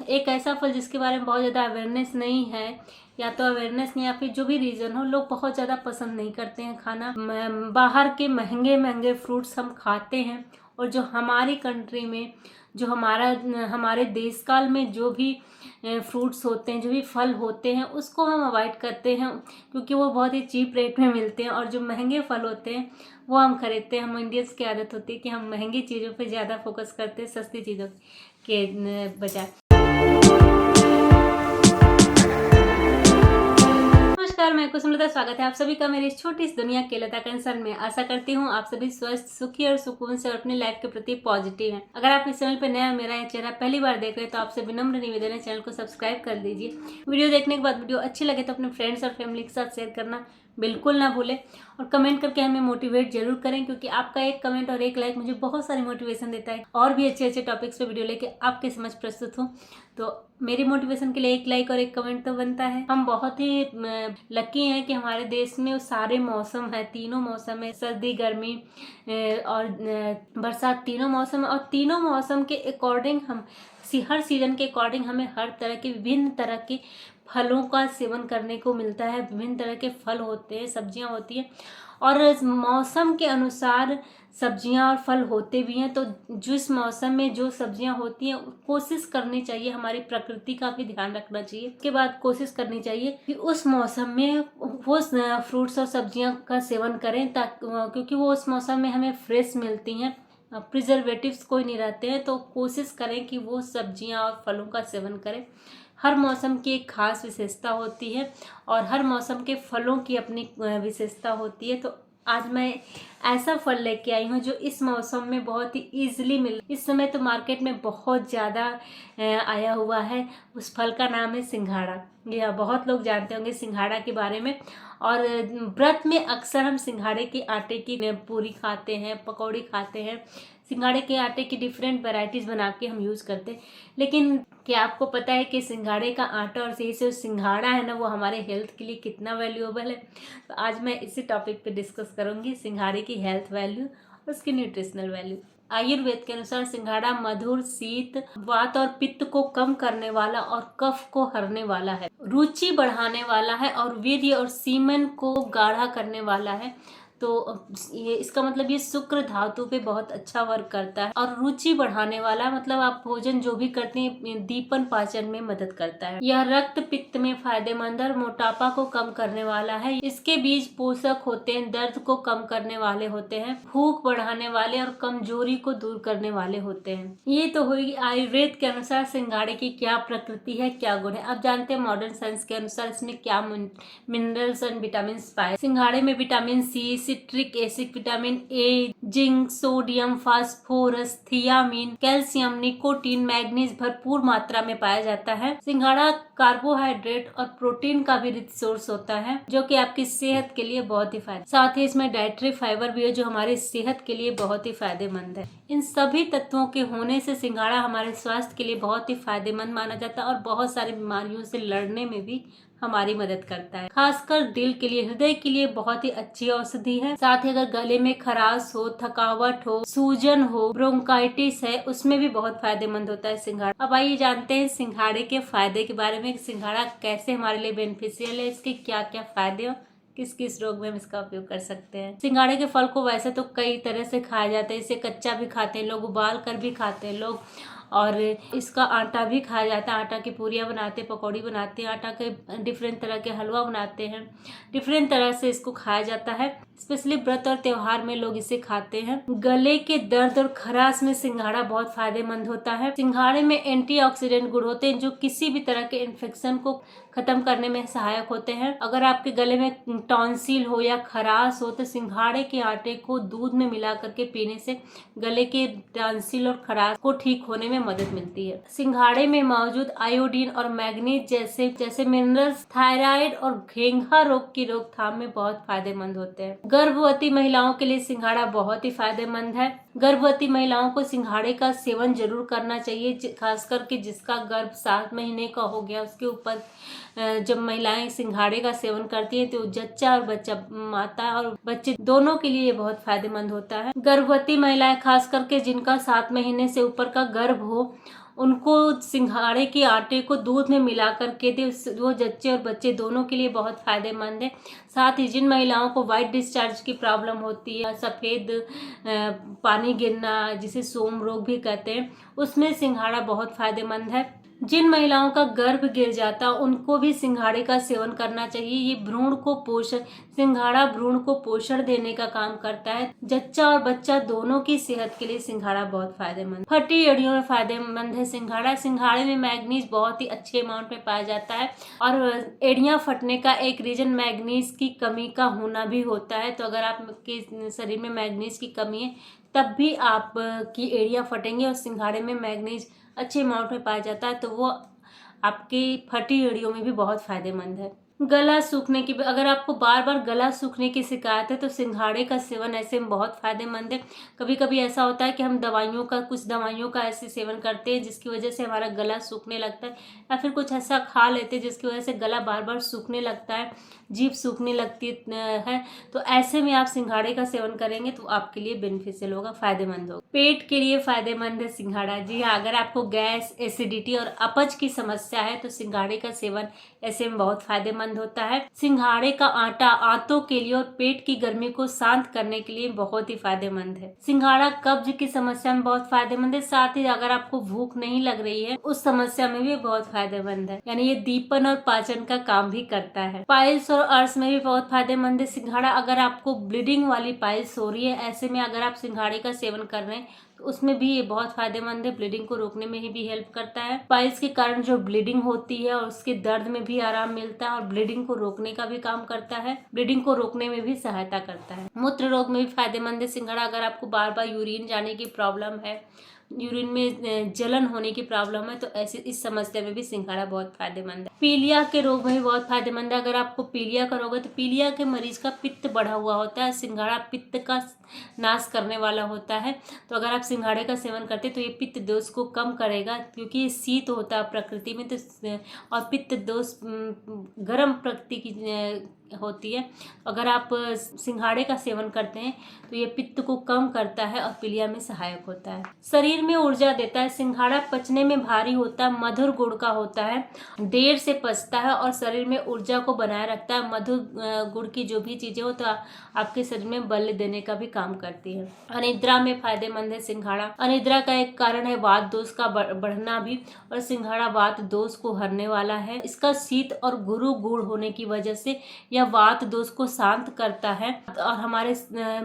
एक ऐसा फल जिसके बारे में बहुत ज़्यादा अवेयरनेस नहीं है, या तो अवेयरनेस नहीं या फिर जो भी रीज़न हो, लोग बहुत ज़्यादा पसंद नहीं करते हैं खाना। बाहर के महंगे महंगे फ्रूट्स हम खाते हैं, और जो हमारी कंट्री में, जो हमारे देश काल में जो भी फ्रूट्स होते हैं, जो भी फल होते हैं, उसको हम अवॉइड करते हैं, क्योंकि वो बहुत ही चीप रेट में मिलते हैं। और जो महंगे फल होते हैं वो हम खरीदते हैं। हम इंडियंस की आदत होती है कि हम महंगी चीज़ों पे ज़्यादा फोकस करते हैं सस्ती चीज़ों के बजाय। नमस्कार, मैं कुसुमलता, स्वागत है आप सभी का मेरी इस छोटी सी दुनिया के लता कंसर्न में। आशा करती हूँ आप सभी स्वस्थ, सुखी और सुकून से और अपनी लाइफ के प्रति पॉजिटिव हैं। अगर आप इस चैनल पर नए, मेरा यह चेहरा पहली बार देख रहे हैं, तो आपसे विनम्र निवेदन है, चैनल को सब्सक्राइब कर दीजिए। वीडियो देखने के बाद वीडियो अच्छी लगे तो अपने फ्रेंड्स और फैमिली के साथ शेयर करना बिल्कुल ना भूलें, और कमेंट करके हमें मोटिवेट जरूर करें, क्योंकि आपका एक कमेंट और एक लाइक मुझे बहुत सारी मोटिवेशन देता है और भी अच्छे अच्छे टॉपिक्स पे वीडियो लेके आपके समझ प्रस्तुत हूँ। तो मेरी मोटिवेशन के लिए एक लाइक और एक कमेंट तो बनता है। हम बहुत ही लकी हैं कि हमारे देश में सारे मौसम है, तीनों मौसम है, सर्दी, गर्मी और बरसात, तीनों मौसम है। और तीनों मौसम के अकॉर्डिंग हम हर सीजन के अकॉर्डिंग हमें हर तरह के विभिन्न तरह के फलों का सेवन करने को मिलता है। विभिन्न तरह के फल होते हैं, सब्जियां होती हैं, और मौसम के अनुसार सब्जियां और फल होते भी हैं। तो जिस मौसम में जो सब्जियां होती हैं, कोशिश करनी चाहिए, हमारी प्रकृति का भी ध्यान रखना चाहिए। उसके बाद कोशिश करनी चाहिए कि उस मौसम में वो फ्रूट्स और सब्जियां का सेवन करें, क्योंकि वो उस मौसम में हमें फ्रेश मिलती हैं, प्रिजर्वेटिव्स कोई नहीं रहते हैं। तो कोशिश करें कि वो सब्जियां और फलों का सेवन करें। हर मौसम की एक खास विशेषता होती है, और हर मौसम के फलों की अपनी विशेषता होती है। तो आज मैं ऐसा फल लेके आई हूँ जो इस मौसम में बहुत ही ईजिली मिल, इस समय तो मार्केट में बहुत ज़्यादा आया हुआ है। उस फल का नाम है सिंघाड़ा। यह बहुत लोग जानते होंगे सिंघाड़ा के बारे में। और व्रत में अक्सर हम सिंघाड़े के आटे की पूरी खाते हैं, पकौड़ी खाते हैं। सिंघाड़े के आटे की डिफरेंट वैरायटीज़ बना के हम यूज़ करते हैं। लेकिन क्या आपको पता है कि सिंघाड़े का आटा और सही से सिंघाड़ा है ना, वो हमारे हेल्थ के लिए कितना वैल्यूएबल है? तो आज मैं इसी टॉपिक पे डिस्कस करूंगी, सिंघाड़े की हेल्थ वैल्यू और उसकी न्यूट्रिशनल वैल्यू। आयुर्वेद के अनुसार सिंघाड़ा मधुर, शीत, वात और पित्त को कम करने वाला और कफ को हरने वाला है, रुचि बढ़ाने वाला है, और वीर्य और सीमन को गाढ़ा करने वाला है। तो ये इसका मतलब ये शुक्र धातु पे बहुत अच्छा वर्क करता है। और रुचि बढ़ाने वाला मतलब आप भोजन जो भी करते हैं, दीपन पाचन में मदद करता है। यह रक्त पित्त में फायदेमंद और मोटापा को कम करने वाला है। इसके बीज पोषक होते हैं, दर्द को कम करने वाले होते हैं, भूख बढ़ाने वाले और कमजोरी को दूर करने वाले होते हैं। ये तो हुई आयुर्वेद के अनुसार सिंघाड़े की क्या प्रकृति है, क्या गुण है। अब जानते हैं मॉडर्न साइंस के अनुसार इसमें क्या मिनरल्स एंड विटामिन पाए। सिंघाड़े में vitamin C, citric acid, vitamin A, zinc, sodium, phosphorus, thiamine, calcium, nicotine, manganese भरपूर मात्रा में पाया जाता है। सिंघाड़ा कार्बोहाइड्रेट और प्रोटीन का भी रिच सोर्स होता है, जो कि आपकी सेहत के लिए बहुत ही फायदा। साथ ही इसमें डाइटरी फाइबर भी है, जो हमारी सेहत के लिए बहुत ही फायदेमंद है। इन सभी तत्वों के होने से सिंघाड़ा हमारे स्वास्थ्य के लिए बहुत ही फायदेमंद माना जाता है, और बहुत सारी बीमारियों से लड़ने में भी हमारी मदद करता है। खासकर दिल के लिए, हृदय के लिए बहुत ही अच्छी औषधि है। साथ ही अगर गले में खराश हो, थकावट हो, सूजन हो, ब्रोंकाइटिस है, उसमें भी बहुत फायदेमंद होता है सिंघाड़ा। अब आइए जानते हैं सिंघाड़े के फायदे के बारे में। सिंघाड़ा कैसे हमारे लिए बेनिफिशियल है, इसके क्या क्या फायदे, किस किस रोग में हम इसका उपयोग कर सकते हैं। सिंघाड़े के फल को वैसे तो कई तरह से खाया जाता है। इसे कच्चा भी खाते हैं लोग, उबाल कर भी खाते हैं लोग, और इसका आटा भी खाया जाता है। आटा की पूरियाँ बनाते हैं, पकौड़ी बनाते हैं, आटा के डिफरेंट तरह के हलवा बनाते हैं, डिफरेंट तरह से इसको खाया जाता है। स्पेशली व्रत और त्योहार में लोग इसे खाते हैं। गले के दर्द और खराश में सिंघाड़ा बहुत फायदेमंद होता है। सिंघाड़े में एंटीऑक्सीडेंट गुण होते हैं, जो किसी भी तरह के इन्फेक्शन को खत्म करने में सहायक होते हैं। अगर आपके गले में टॉन्सिल हो या खराश हो, तो सिंघाड़े के आटे को दूध में मिला करके पीने से गले के टॉन्सिल और खराश को ठीक होने में मदद मिलती है। सिंघाड़े में मौजूद आयोडीन और मैग्नीज जैसे मिनरल्स थायराइड और घेंघा रोग की रोकथाम में बहुत फायदेमंद होते हैं। गर्भवती महिलाओं के लिए सिंघाड़ा बहुत ही फायदेमंद है। गर्भवती महिलाओं को सिंघाड़े का सेवन जरूर करना चाहिए, खास करके जिसका गर्भ 7 महीने का हो गया, उसके ऊपर जब महिलाएं सिंघाड़े का सेवन करती हैं तो जच्चा और बच्चा, माता और बच्चे दोनों के लिए बहुत फायदेमंद होता है। गर्भवती महिलाएं, खास करके जिनका 7 महीने से ऊपर का गर्भ हो, उनको सिंघाड़े के आटे को दूध में मिला कर के दे, वो जच्चे और बच्चे दोनों के लिए बहुत फायदेमंद है। साथ ही जिन महिलाओं को वाइट डिस्चार्ज की प्रॉब्लम होती है, सफ़ेद पानी गिरना जिसे सोम रोग भी कहते हैं, उसमें सिंघाड़ा बहुत फायदेमंद है। जिन महिलाओं का गर्भ गिर जाता उनको भी सिंघाड़े का सेवन करना चाहिए। ये भ्रूण को पोषण सिंघाड़ा भ्रूण को पोषण देने का काम करता है। जच्चा और बच्चा दोनों की सेहत के लिए सिंघाड़ा बहुत फायदेमंद। फटी एड़ियों में फायदेमंद है सिंघाड़ा। सिंघाड़े में मैग्नीज बहुत ही अच्छे अमाउंट में पाया जाता है और एड़ियां फटने का एक रीजन मैग्नीज की कमी का होना भी होता है। तो अगर आपके शरीर में मैग्नीज की कमी है तब भी आपकी एड़ियां फटेंगी, और सिंघाड़े में मैग्नीज अच्छे अमाउंट में पाया जाता है तो वो आपकी फटी एड़ियों में भी बहुत फायदेमंद है। गला सूखने की, अगर आपको बार बार गला सूखने की शिकायत है तो सिंघाड़े का सेवन ऐसे में बहुत फायदेमंद है। कभी कभी ऐसा होता है कि हम कुछ दवाइयों का ऐसे सेवन करते हैं जिसकी वजह से हमारा गला सूखने लगता है, या फिर कुछ ऐसा खा लेते हैं जिसकी वजह से गला बार बार सूखने लगता है, जीभ सूखने लगती है। तो ऐसे में आप सिंघाड़े का सेवन करेंगे तो आपके लिए बेनिफिशियल होगा, फायदेमंद होगा। पेट के लिए फायदेमंद है सिंघाड़ा। जी हाँ, अगर आपको गैस, एसिडिटी और अपच की समस्या है तो सिंघाड़े का सेवन ऐसे में बहुत फायदेमंद होता है। सिंघाड़े का आटा आंतों के लिए और पेट की गर्मी को शांत करने के लिए बहुत ही फायदेमंद है। सिंघाड़ा कब्ज की समस्या में बहुत फायदेमंद है। साथ ही अगर आपको भूख नहीं लग रही है उस समस्या में भी बहुत फायदेमंद है, यानी ये दीपन और पाचन का काम भी करता है। पाइल्स और अर्श में भी बहुत फायदेमंद है सिंघाड़ा। अगर आपको ब्लीडिंग वाली पाइल्स हो रही है, ऐसे में अगर आप सिंघाड़े का सेवन कर रहे हैं तो उसमें भी ये बहुत फायदेमंद है, ब्लीडिंग को रोकने में ही भी हेल्प करता है। पाइल्स के कारण जो ब्लीडिंग होती है और उसके दर्द में भी आराम मिलता है और ब्लीडिंग को रोकने का भी काम करता है, ब्लीडिंग को रोकने में भी सहायता करता है। मूत्र रोग में भी फायदेमंद है सिंघाड़ा। अगर आपको बार बार यूरिन जाने की प्रॉब्लम है, यूरिन में जलन होने की प्रॉब्लम है, तो ऐसी इस समस्या में भी सिंघाड़ा बहुत फायदेमंद है। पीलिया के रोग में भी बहुत फायदेमंद है। अगर आपको पीलिया का रोग है तो पीलिया के मरीज का पित्त बढ़ा हुआ होता है, सिंघाड़ा पित्त का नाश करने वाला होता है। तो अगर आप सिंघाड़े का सेवन करते हैं तो ये पित्त दोष को कम करेगा, क्योंकि ये शीत होता है प्रकृति में, तो और पित्त दोष गर्म प्रकृति की होती है। अगर आप सिंघाड़े का सेवन करते हैं तो ये पित्त को कम करता है और पीलिया में सहायक होता है। शरीर में ऊर्जा देता है। सिंघाड़ा पचने में भारी होता है, मधुर गुण का होता है, देर से पचता है और शरीर में ऊर्जा को बनाए रखता है। मधुर गुड़ की जो भी चीजें हो तो आपके शरीर में बल देने का भी काम करती है। अनिद्रा में फायदेमंद है सिंघाड़ा। अनिद्रा का एक कारण है वात दोष का बढ़ना भी, और सिंघाड़ा वात दोष को हरने वाला है। इसका शीत और गुरु गुड़ होने की वजह से यह वात दोष को शांत करता है और हमारे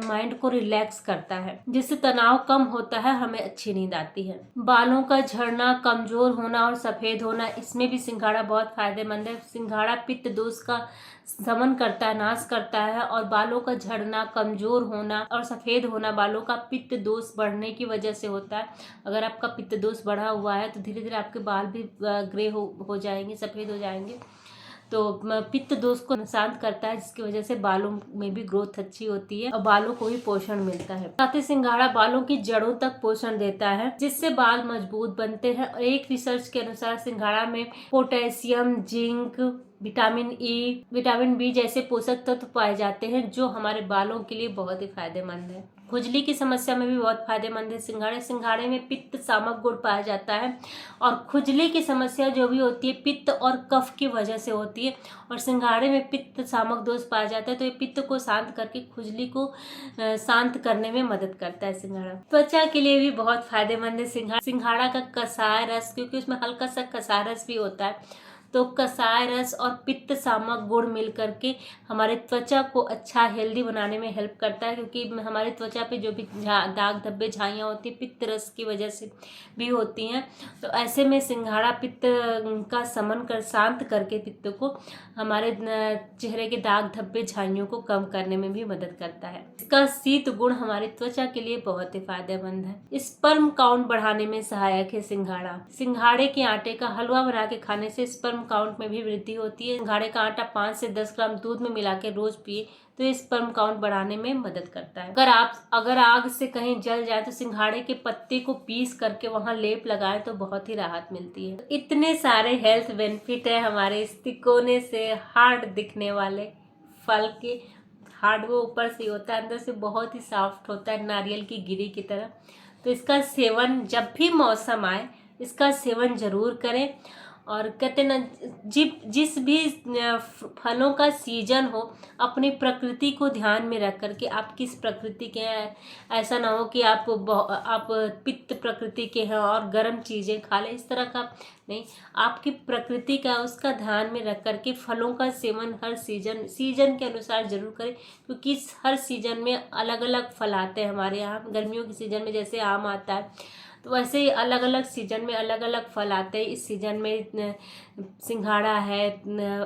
माइंड को रिलैक्स करता है, जिससे तनाव कम होता है, हमें अच्छी नींद आती है। बालों का झड़ना, कमजोर होना और सफेद होना, इसमें भी सिंघाड़ा बहुत फायदेमंद है। सिंघाड़ा पित्त दोष का दमन करता है, नाश करता है, और बालों का झड़ना, कमजोर होना और सफेद होना बालों का पित्त दोष बढ़ने की वजह से होता है। अगर आपका पित्त दोष बढ़ा हुआ है तो धीरे धीरे आपके बाल भी ग्रे हो जाएंगे, सफेद हो जाएंगे। तो पित्त दोष को शांत करता है, जिसकी वजह से बालों में भी ग्रोथ अच्छी होती है और बालों को भी पोषण मिलता है। साथ ही सिंघाड़ा बालों की जड़ों तक पोषण देता है, जिससे बाल मजबूत बनते हैं। एक रिसर्च के अनुसार सिंघाड़ा में potassium, zinc, vitamin E, vitamin B जैसे पोषक तत्व पाए जाते हैं, जो हमारे बालों के लिए बहुत ही फायदेमंद है। खुजली की समस्या में भी बहुत फायदेमंद है सिंघाड़े। सिंघाड़े में पित्त सामक गुण पाया जाता है, और खुजली की समस्या जो भी होती है पित्त और कफ की वजह से होती है, और सिंघाड़े में पित्त सामक दोष पाया जाता है, तो ये पित्त को शांत करके खुजली को शांत करने में मदद करता है सिंघाड़ा। त्वचा के लिए भी बहुत फायदेमंद है सिंघाड़ा का कसाय रस, क्योंकि उसमें हल्का सा कसाय रस भी होता है, तो कसाय रस और पित्त सामक गुड़ मिल करके हमारे त्वचा को अच्छा हेल्दी बनाने में हेल्प करता है, क्योंकि हमारे त्वचा पे जो भी दाग धब्बे झाइयाँ होती है पित्त रस की वजह से भी होती हैं। तो ऐसे में सिंघाड़ा पित्त का समन कर शांत करके पित्त को हमारे चेहरे के दाग धब्बे झाइयों को कम करने में भी मदद करता है। इसका शीत गुण हमारी त्वचा के लिए बहुत ही फायदेमंद है। स्पर्म काउंट बढ़ाने में सहायक है सिंघाड़ा। सिंघाड़े के आटे का हलवा बना के खाने से स्पर्म काउंट में भी वृद्धि होती है। सिंघाड़े का आटा 5 से 10 ग्राम दूध में मिला के रोज पिए तो ये स्पर्म काउंट बढ़ाने में मदद करता है। अगर आग से कहीं जल जाए तो सिंघाड़े के पत्ते को पीस करके वहां लेप लगाए तो बहुत ही राहत मिलती है। इतने सारे हेल्थ बेनिफिट है हमारे इस तिकोने से हार्ड दिखने वाले फल के। हार्ड वो ऊपर से होता है, अंदर से बहुत ही सॉफ्ट होता है, नारियल की गिरी की तरह। तो इसका सेवन जब भी मौसम आए इसका सेवन जरूर करें। और कहते ना, जिस भी फलों का सीजन हो, अपनी प्रकृति को ध्यान में रख कर के आप किस प्रकृति के हैं, ऐसा ना हो कि आप पित्त प्रकृति के हैं और गर्म चीज़ें खा लें, इस तरह का नहीं। आपकी प्रकृति का उसका ध्यान में रख कर के फलों का सेवन हर सीजन के अनुसार जरूर करें, क्योंकि हर सीजन में अलग अलग फल आते हैं। हमारे यहाँ गर्मियों के सीजन में जैसे आम आता है, तो वैसे ही अलग अलग सीजन में अलग अलग फल आते हैं। इस सीजन में सिंघाड़ा है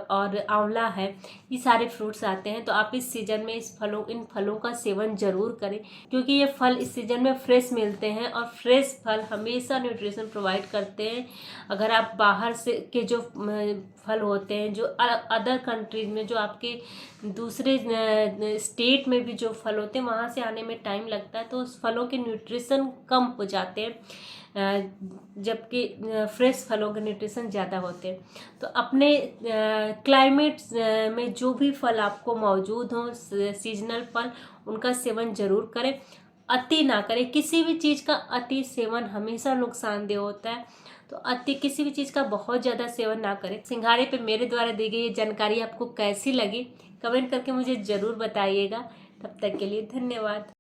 और आंवला है, ये सारे फ्रूट्स आते हैं। तो आप इस सीजन में इन फलों का सेवन जरूर करें, क्योंकि ये फल इस सीजन में फ्रेश मिलते हैं और फ्रेश फल हमेशा न्यूट्रिशन प्रोवाइड करते हैं। अगर आप बाहर से के जो फल होते हैं, जो अदर कंट्रीज में, जो आपके दूसरे स्टेट में भी जो फल होते हैं, वहाँ से आने में टाइम लगता है, तो उस फलों के न्यूट्रिशन कम हो जाते हैं, जबकि फ्रेश फलों के न्यूट्रिशन ज़्यादा होते हैं। तो अपने क्लाइमेट में जो भी फल आपको मौजूद हों, सीजनल फल, उनका सेवन जरूर करें, अति ना करें। किसी भी चीज़ का अति सेवन हमेशा नुकसानदेह होता है, तो किसी भी चीज़ का बहुत ज़्यादा सेवन ना करें। सिंघाड़े पे मेरे द्वारा दी गई ये जानकारी आपको कैसी लगी, कमेंट करके मुझे ज़रूर बताइएगा। तब तक के लिए धन्यवाद।